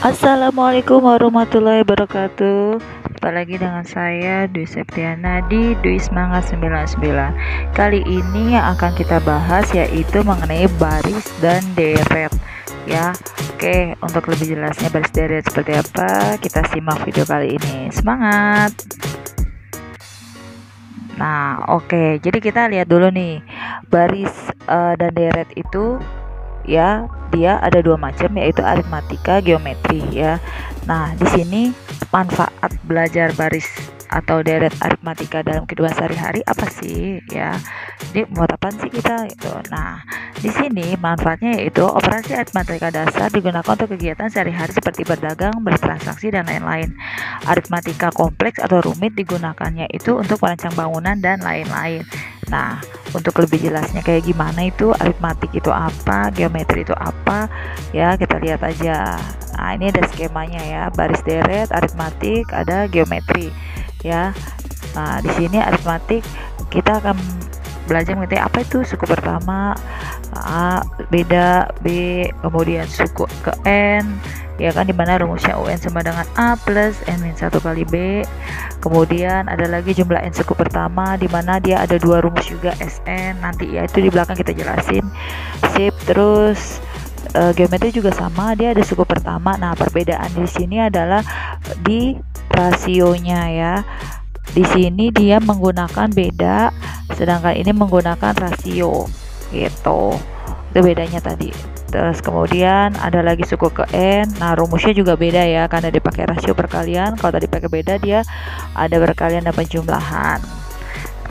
Assalamualaikum warahmatullahi wabarakatuh. Jumpa lagi dengan saya Dwi Septiana di Dwi Semangat 99. Kali ini yang akan kita bahas yaitu mengenai baris dan deret ya. Oke, untuk lebih jelasnya baris deret seperti apa, kita simak video kali ini. Semangat. Nah, oke. Jadi kita lihat dulu nih. Baris dan deret itu ya, dia ada dua macam, yaitu aritmatika, geometri ya. Nah, di sini manfaat belajar baris atau deret aritmatika dalam kehidupan sehari-hari apa sih ya? Jadi buat apa sih kita gitu. Nah, di sini manfaatnya yaitu operasi aritmatika dasar digunakan untuk kegiatan sehari-hari seperti berdagang, bertransaksi dan lain-lain. Aritmatika kompleks atau rumit digunakannya itu untuk merancang bangunan dan lain-lain. Nah, untuk lebih jelasnya kayak gimana itu aritmatik itu apa, geometri itu apa, ya kita lihat aja. Nah, ini ada skemanya ya, baris deret, aritmatik, ada geometri ya. Nah, di sini aritmatik kita akan belajar mengenai apa itu suku pertama, A, beda, B, kemudian suku ke N, ya kan, dimana rumusnya UN sama dengan A plus N-1 kali B. Kemudian ada lagi jumlah N suku pertama, dimana dia ada dua rumus juga SN, nanti ya itu di belakang kita jelasin. Sip. Terus geometri juga sama, dia ada suku pertama. Nah, perbedaan di sini adalah di rasionya ya. Di sini dia menggunakan beda, sedangkan ini menggunakan rasio gitu. Itu bedanya tadi. Terus kemudian ada lagi suku ke N. Nah, rumusnya juga beda ya, karena dipakai rasio perkalian. Kalau tadi pakai beda, dia ada perkalian dan penjumlahan.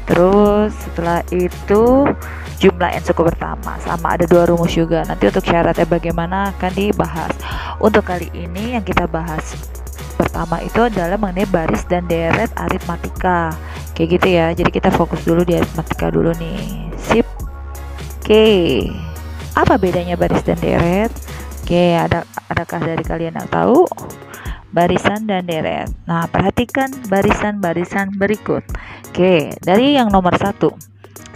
Terus setelah itu jumlah N suku pertama sama, ada dua rumus juga. Nanti untuk syaratnya bagaimana akan dibahas. Untuk kali ini yang kita bahas pertama itu adalah mengenai baris dan deret aritmatika. Kayak gitu ya. Jadi kita fokus dulu di aritmatika dulu nih. Sip. Oke. Apa bedanya baris dan deret? Oke, adakah dari kalian yang tahu? Barisan dan deret. Nah, perhatikan barisan-barisan berikut. Oke, dari yang nomor 1,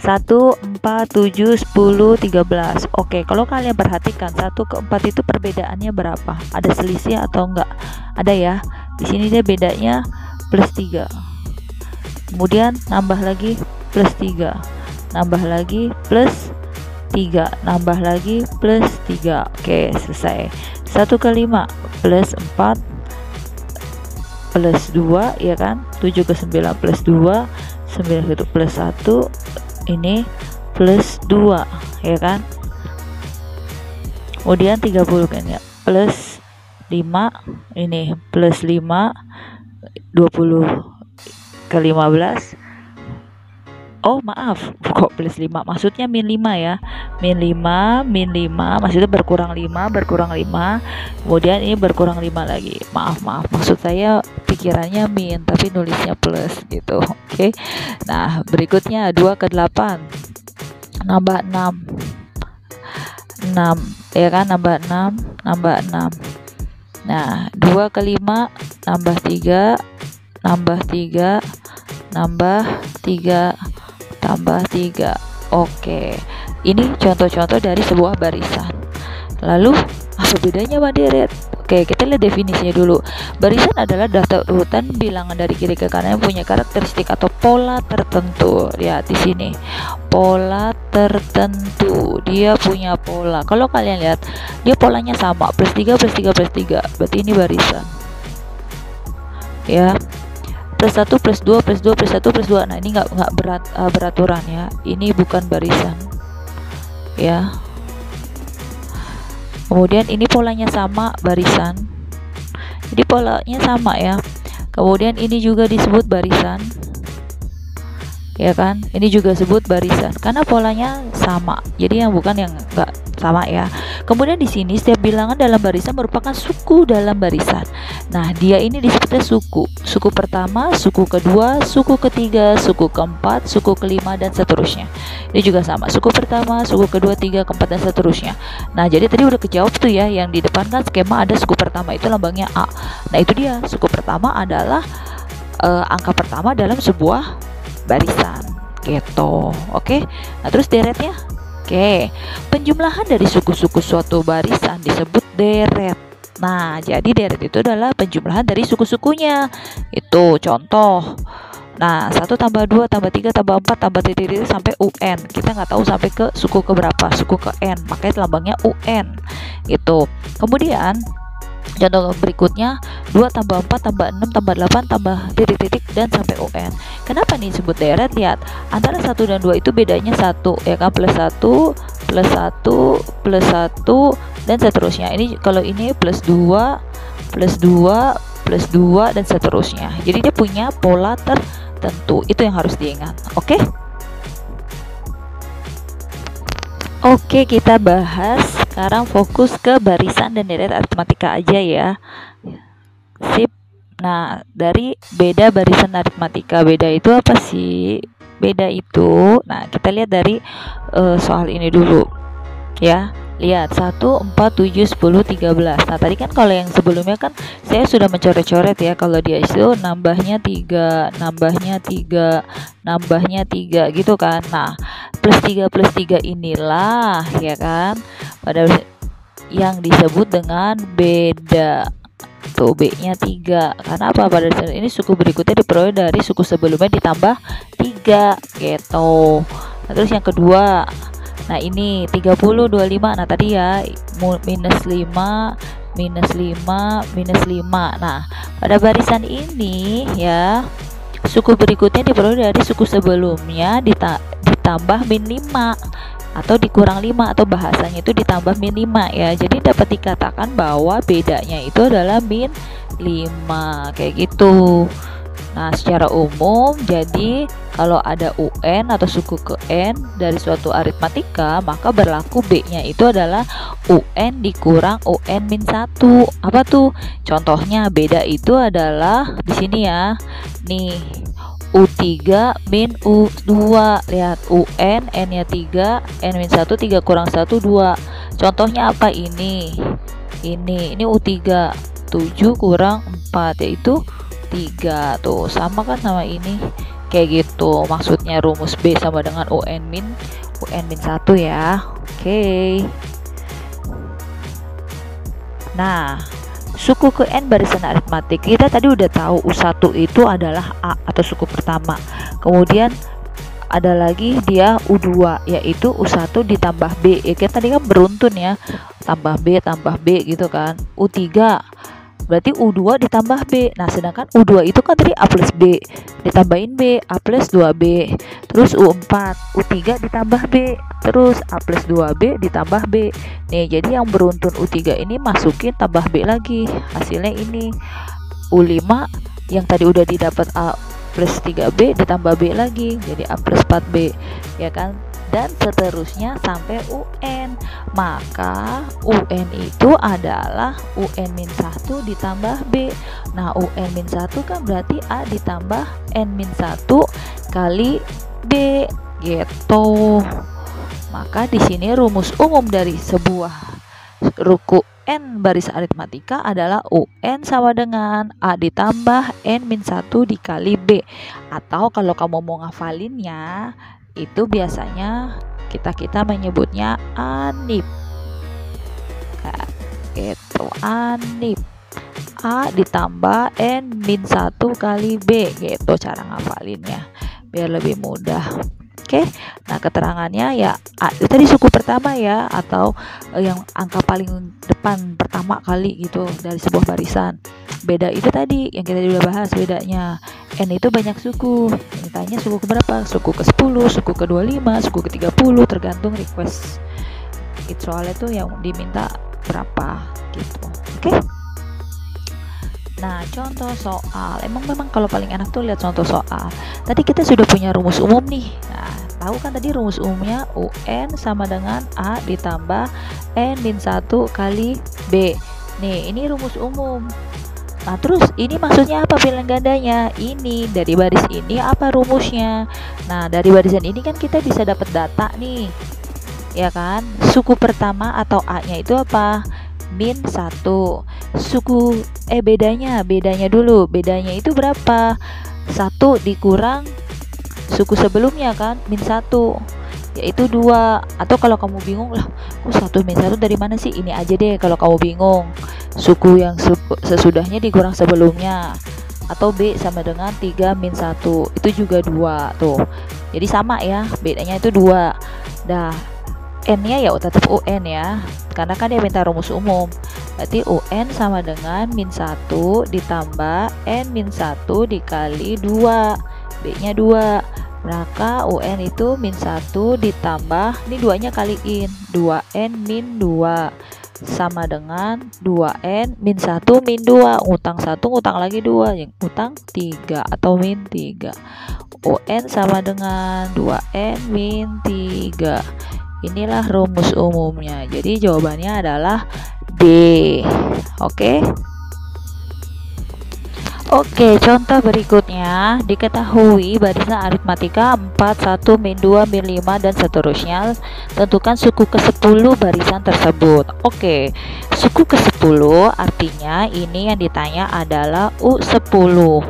4, 7, 10, 13. Oke, kalau kalian perhatikan 1 ke 4 itu perbedaannya berapa? Ada selisih atau enggak? Ada ya. Di sini dia bedanya plus 3. Kemudian nambah lagi plus 3. Nambah lagi plus 3. Nambah lagi plus 3. Oke, selesai. 1 ke 5 plus 4 plus 2 ya kan. 7 ke 9 plus 2. 9 ke 1 plus 1. Ini plus 2 ya kan. Kemudian 30 kan ya, plus 5, ini plus 5, 20 ke 15. Oh maaf, kok plus 5, maksudnya min 5 ya. Min 5 maksudnya berkurang 5, kemudian ini berkurang 5 lagi. Maaf, maksud saya pikirannya min tapi nulisnya plus gitu. Oke. Nah, berikutnya 2 ke 8 nambah 6 ya kan, nambah 6. Nah, 2 ke 5 nambah 3 tambah 3. Oke, ini contoh-contoh dari sebuah barisan. Lalu apa bedanya sama deret? Oke, kita lihat definisinya dulu. Barisan adalah daftar urutan bilangan dari kiri ke kanan yang punya karakteristik atau pola tertentu. Ya, di sini pola tertentu, dia punya pola. Kalau kalian lihat, dia polanya sama, plus 3 plus 3 plus 3, berarti ini barisan ya. Plus 1 plus 2 plus 2 plus 1 plus 2. Nah, ini nggak beraturan ya, ini bukan barisan ya. Kemudian ini polanya sama, barisan. Jadi polanya sama ya. Kemudian ini juga disebut barisan ya kan, ini juga disebut barisan karena polanya sama. Jadi yang bukan yang enggak sama ya. Kemudian di sini setiap bilangan dalam barisan merupakan suku dalam barisan. Nah, dia ini disebutnya suku. Suku pertama, suku kedua, suku ketiga, suku keempat, suku kelima dan seterusnya. Ini juga sama. Suku pertama, suku kedua, tiga, keempat dan seterusnya. Nah, jadi tadi udah kejawab tuh ya, yang di depan kan skema ada suku pertama itu lambangnya A. Nah, itu dia. Suku pertama adalah angka pertama dalam sebuah barisan gitu. Oke. Nah, terus deretnya. Oke. Penjumlahan dari suku-suku suatu barisan disebut deret. Nah, jadi deret itu adalah penjumlahan dari suku-sukunya. Itu contoh. Nah, 1 tambah 2 tambah 3 tambah 4 tambah titik-titik sampai UN. Kita nggak tahu sampai ke suku ke berapa, suku ke N. Makanya lambangnya UN. Gitu. Kemudian contoh berikutnya 2 tambah 4 tambah 6 tambah 8 tambah titik-titik dan sampai UN. Kenapa nih disebut deret? Lihat, antara 1 dan 2 itu bedanya 1, ya kan, plus 1 plus 1 plus 1 dan seterusnya. Ini kalau ini plus 2 plus 2 plus 2 dan seterusnya. Jadi dia punya pola tertentu. Itu yang harus diingat. Oke? Oke, kita bahas sekarang fokus ke barisan dan deret aritmatika aja ya. Sip. Nah, dari beda barisan aritmatika, beda itu apa sih? Beda itu, nah kita lihat dari soal ini dulu ya. Lihat 1, 4, 7, 10, 13. Nah tadi kan kalau yang sebelumnya kan saya sudah mencoret-coret ya. Kalau dia itu nambahnya 3, nambahnya 3, nambahnya 3 gitu kan. Nah plus 3 inilah ya kan pada yang disebut dengan beda. Tuh B-nya 3. Karena apa? Pada saat ini suku berikutnya diperoleh dari suku sebelumnya ditambah 3 gitu. Nah, terus yang kedua, nah ini 30, 25. Nah tadi ya minus 5, minus 5, minus 5. Nah pada barisan ini ya suku berikutnya diperoleh dari suku sebelumnya ditambah min 5 atau dikurang 5, atau bahasanya itu ditambah min 5 ya. Jadi dapat dikatakan bahwa bedanya itu adalah min 5 kayak gitu. Nah secara umum jadi kalau ada UN atau suku ke N dari suatu aritmatika, maka berlaku B-nya itu adalah UN dikurang UN min 1. Apa tuh? Contohnya beda itu adalah di sini ya. Nih U3 min U2. Lihat UN, N-nya 3, N min 1, 3 kurang 1, 2. Contohnya apa ini? Ini U3, 7 kurang 4 yaitu 3. Tuh sama kan sama ini. Kayak gitu. Maksudnya rumus B sama dengan UN min 1 ya. Oke. Nah, suku ke N barisan aritmatik kita tadi udah tahu U1 itu adalah A atau suku pertama. Kemudian ada lagi dia U2 yaitu U1 ditambah B. Ya kita tadi kan beruntun ya. Tambah B gitu kan. U3 berarti U2 ditambah B. Nah sedangkan U2 itu kan tadi A plus B ditambahin B, A plus 2B. Terus U4, U3 ditambah B, terus A plus 2B ditambah B. Nih jadi yang beruntun U3 ini masukin tambah B lagi. Hasilnya ini U5 yang tadi udah didapat A plus 3B ditambah B lagi jadi A plus 4B ya kan, dan seterusnya sampai UN. Maka UN itu adalah UN min 1 ditambah B. Nah UN min 1 kan berarti A ditambah N min 1 kali B gitu. Maka di sini rumus umum dari sebuah ruku N baris aritmatika adalah UN sama dengan A ditambah N min 1 dikali B. Atau kalau kamu mau ngafalinnya itu biasanya kita menyebutnya ANIP. Nah, gitu ANIP. A ditambah N min 1 kali B gitu cara ngafalinnya biar lebih mudah. Oke, nah keterangannya ya A itu tadi suku pertama ya, atau yang angka paling depan pertama kali gitu dari sebuah barisan. Beda itu tadi yang kita udah bahas bedanya. N itu banyak suku. Mintanya suku ke berapa? Suku ke 10, suku ke 25, suku ke 30 tergantung request. Itu soalnya tuh yang diminta berapa gitu. Oke. Nah, contoh soal. Memang kalau paling enak tuh lihat contoh soal. Tadi kita sudah punya rumus umum nih. Nah, tahu kan tadi rumus umumnya UN sama dengan A ditambah N min 1 kali B. Nih, ini rumus umum. Nah, terus ini maksudnya apa pilihan gandanya? Ini dari baris ini apa rumusnya? Nah, dari barisan ini kan kita bisa dapat data nih. Ya kan? Suku pertama atau A-nya itu apa? Min 1. Suku bedanya dulu. Bedanya itu berapa? 1 dikurang suku sebelumnya kan min 1. yaitu 2. Atau kalau kamu bingung lah, 1 min 1 dari mana sih? Ini aja deh kalau kamu bingung. Suku yang sesudahnya dikurang sebelumnya. Atau B sama dengan 3 min 1, itu juga 2 tuh. Jadi sama ya, bedanya itu 2. Dah, N-nya ya tetap UN ya, karena kan dia minta rumus umum. Berarti UN sama dengan min 1 ditambah N min 1 dikali 2, B-nya 2. Maka UN itu min 1 ditambah, ini 2-nya kaliin, 2N min 2 sama dengan 2N min 1 min 2. Ngutang 1, ngutang lagi 2, yang ngutang 3 atau min 3. UN sama dengan 2N min 3. Inilah rumus umumnya. Jadi jawabannya adalah D. Oke. Oke, contoh berikutnya. Diketahui barisan aritmatika 4, 1, min 2, min 5, dan seterusnya. Tentukan suku ke-10 barisan tersebut. Oke, suku ke-10 artinya ini yang ditanya adalah U10.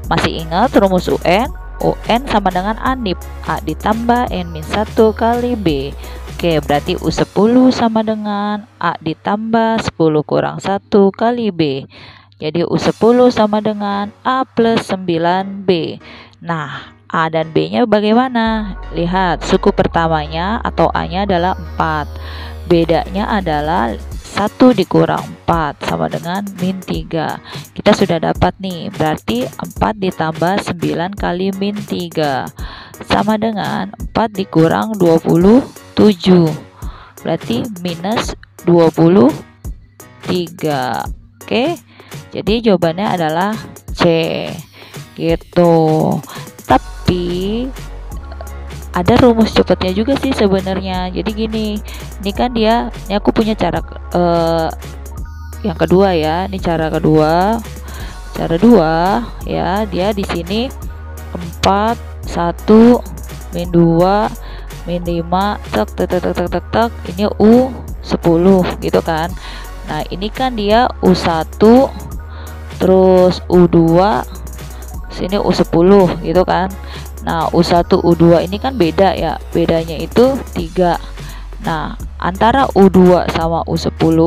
Masih ingat rumus UN? UN sama dengan ANIP, A ditambah N min 1 kali B. Oke, berarti U10 sama dengan A ditambah 10 kurang 1 kali B. Jadi U10 sama dengan A plus 9B. Nah, A dan B-nya bagaimana? Lihat, suku pertamanya atau A-nya adalah 4. Bedanya adalah 1 dikurang 4 sama dengan min 3. Kita sudah dapat nih, berarti 4 ditambah 9 kali min 3 sama dengan 4 dikurang 27. Berarti minus 23. Oke, jadi jawabannya adalah C gitu. Tapi ada rumus cepatnya juga sih sebenarnya. Jadi gini, ini kan dia, ini aku punya cara yang kedua ya. Ini cara kedua. Cara 2 ya, dia di sini 4, 1, min 2, min 5, tek. Ini U10 gitu kan. Nah, ini kan dia U1 terus U2 sini U10 gitu kan. Nah, U1 U2 ini kan beda ya. Bedanya itu 3. Nah, antara U2 sama U10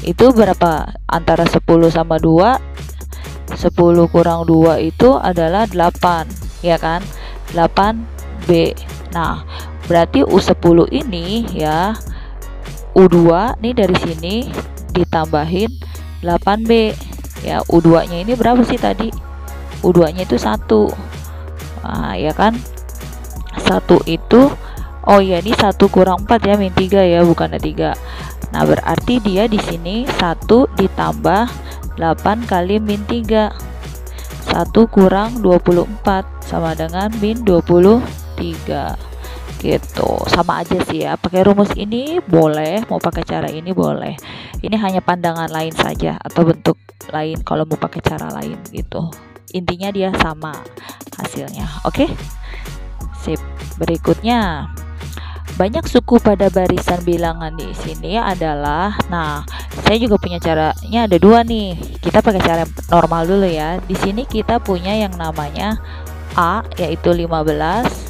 itu berapa? Antara 10 sama 2, 10 kurang 2 itu adalah 8, ya kan? 8B. Nah, berarti U10 ini ya, U2 nih dari sini ditambahin 8B ya. U2 nya ini berapa sih tadi? U2 nya itu 1. Nah, ya kan, 1 itu, oh ya, ini 1 kurang 4 ya, min 3 ya, bukannya 3. Nah, berarti dia di sini 1 ditambah 8 kali min 3, 1 kurang 24 sama dengan min 23 gitu. Sama aja sih ya, pakai rumus ini boleh, mau pakai cara ini boleh. Ini hanya pandangan lain saja atau bentuk lain kalau mau pakai cara lain gitu. Intinya dia sama hasilnya. Oke, sip. Berikutnya, banyak suku pada barisan bilangan di sini adalah, nah, saya juga punya caranya, ada 2 nih. Kita pakai cara normal dulu ya. Di sini kita punya yang namanya A, yaitu 15.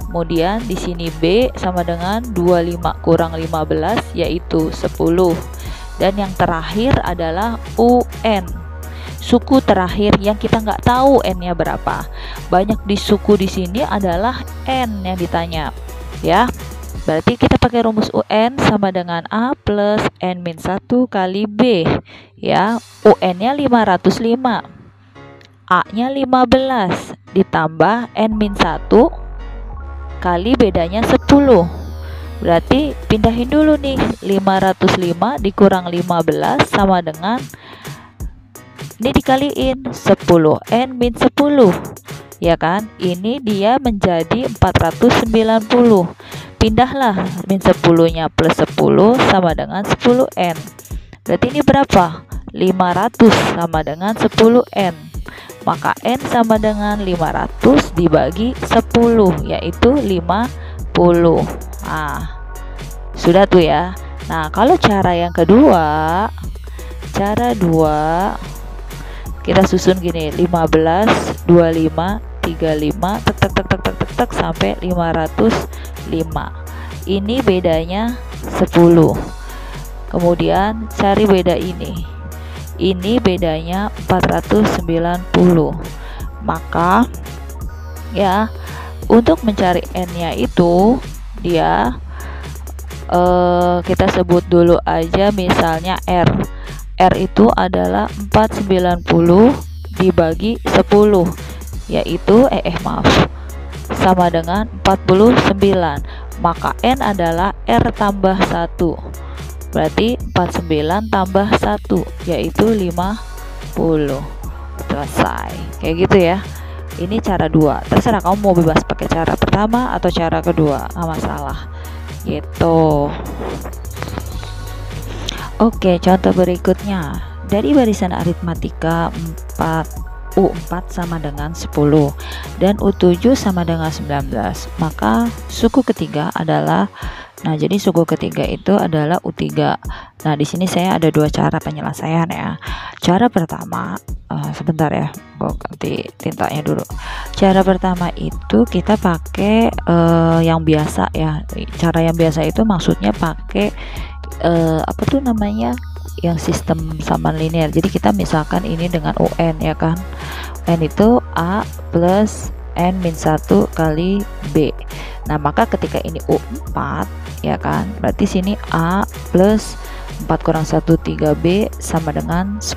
Kemudian di sini B sama dengan 25 kurang 15, yaitu 10. Dan yang terakhir adalah UN, suku terakhir yang kita nggak tahu N-nya berapa. Banyak di suku di sini adalah N yang ditanya ya. Berarti kita pakai rumus UN sama dengan A plus N min 1 kali B ya. UN-nya 505, A-nya 15 ditambah N min 1 kali bedanya 10. Berarti pindahin dulu nih, 505 dikurang 15 sama dengan, ini dikaliin 10 N min 10 ya kan. Ini dia menjadi 490. Pindahlah min 10 nya plus 10 sama dengan 10 N. Berarti ini berapa? 500 sama dengan 10 N. Maka N sama dengan 500 dibagi 10, yaitu 50. Nah, sudah tuh ya. Nah, kalau cara yang kedua, cara 2, kita susun gini, 15, 25, 235 tek tek tek tek tek tek, tek sampai 505. Ini bedanya 10. Kemudian cari beda ini. Ini bedanya 490. Maka ya, untuk mencari n-nya itu dia kita sebut dulu aja misalnya R. R itu adalah 490 dibagi 10, yaitu maaf, sama dengan 49. Maka N adalah R tambah 1. Berarti 49 tambah 1 yaitu 50. Selesai. Kayak gitu ya. Ini cara 2. Terserah kamu mau bebas pakai cara pertama atau cara kedua, nggak masalah. Gitu. Oke, contoh berikutnya. Dari barisan aritmatika 4 U4 sama dengan 10 dan U7 sama dengan 19, maka suku ketiga adalah, nah jadi suku ketiga itu adalah U3. Nah di sini saya ada dua cara penyelesaian ya. Cara pertama, sebentar ya, gue ganti tintanya dulu. Cara pertama itu kita pakai yang biasa ya. Cara yang biasa itu maksudnya pakai apa tuh namanya, yang sistem samaan linear. Jadi kita misalkan ini dengan UN ya kan, N itu A plus N min 1 kali B. Nah maka ketika ini U4 ya kan, berarti sini A plus 4 kurang 1 3B sama dengan 10.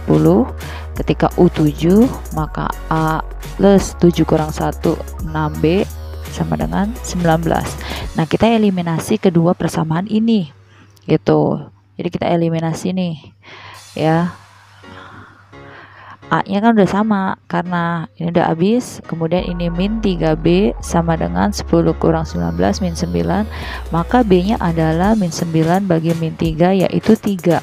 Ketika U7 maka A plus 7 kurang 1 6B sama dengan 19. Nah kita eliminasi kedua persamaan ini gitu. Jadi kita eliminasi nih ya, A nya kan udah sama karena ini udah habis. Kemudian ini min 3B sama dengan 10 kurang 19 min 9, maka B nya adalah min 9 bagi min 3 yaitu 3.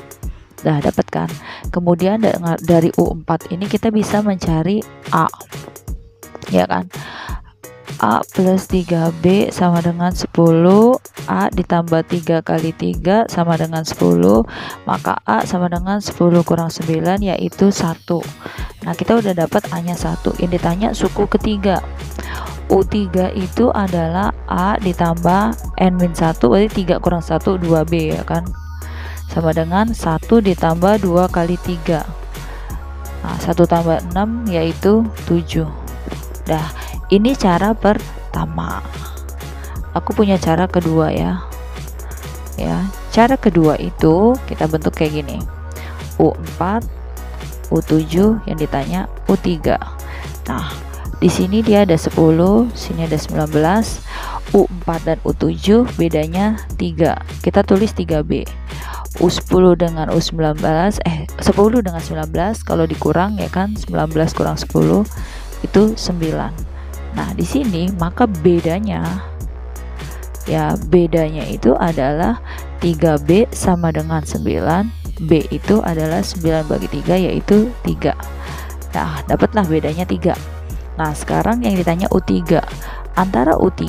Dah dapat kan. Kemudian dari U4 ini kita bisa mencari A ya kan. A plus 3B sama dengan 10, A ditambah 3 kali 3 sama dengan 10, maka A sama dengan 10 kurang 9 yaitu 1. Nah kita udah dapat A nya 1. Yang ditanya suku ketiga, U3 itu adalah A ditambah N min 1, berarti 3 kurang 1 2B ya kan, sama dengan 1 ditambah 2 kali 3. Nah 1 tambah 6 yaitu 7. Dah, ini cara pertama. Aku punya cara kedua ya. Ya, cara kedua itu kita bentuk kayak gini. U4, U7, yang ditanya U3. Nah, di sini dia ada 10, sini ada 19. U4 dan U7 bedanya 3. Kita tulis 3B. U10 dengan U19, 10 dengan 19 kalau dikurang ya kan, 19 kurang 10 itu 9. Nah di sini maka bedanya itu adalah 3B sama dengan 9. B itu adalah 9 bagi 3 yaitu 3. Nah dapatlah bedanya 3. Nah sekarang yang ditanya U3. Antara U3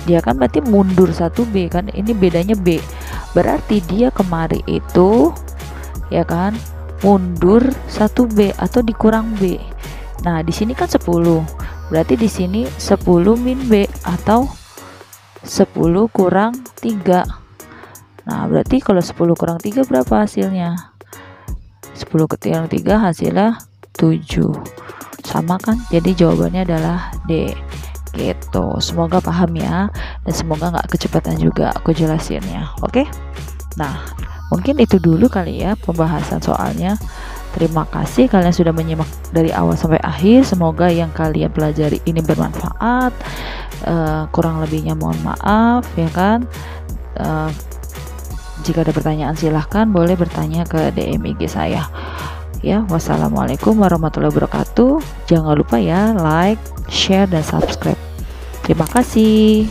dia kan berarti mundur 1B kan, ini bedanya B. Berarti dia kemari itu ya kan mundur 1B atau dikurang B. Nah, di sini kan 10. Berarti di sini 10 min B atau 10 kurang 3. Nah, berarti kalau 10 kurang 3 berapa hasilnya? 10 kurang 3 hasilnya 7. Sama kan? Jadi jawabannya adalah D. Gitu. Semoga paham ya, dan semoga nggak kecepatan juga aku jelasinnya. Oke? Nah, mungkin itu dulu kali ya pembahasan soalnya. Terima kasih kalian sudah menyimak dari awal sampai akhir. Semoga yang kalian pelajari ini bermanfaat. Kurang lebihnya mohon maaf ya kan. Jika ada pertanyaan silahkan boleh bertanya ke DM IG saya. Ya, wassalamualaikum warahmatullahi wabarakatuh. Jangan lupa ya like, share, dan subscribe. Terima kasih.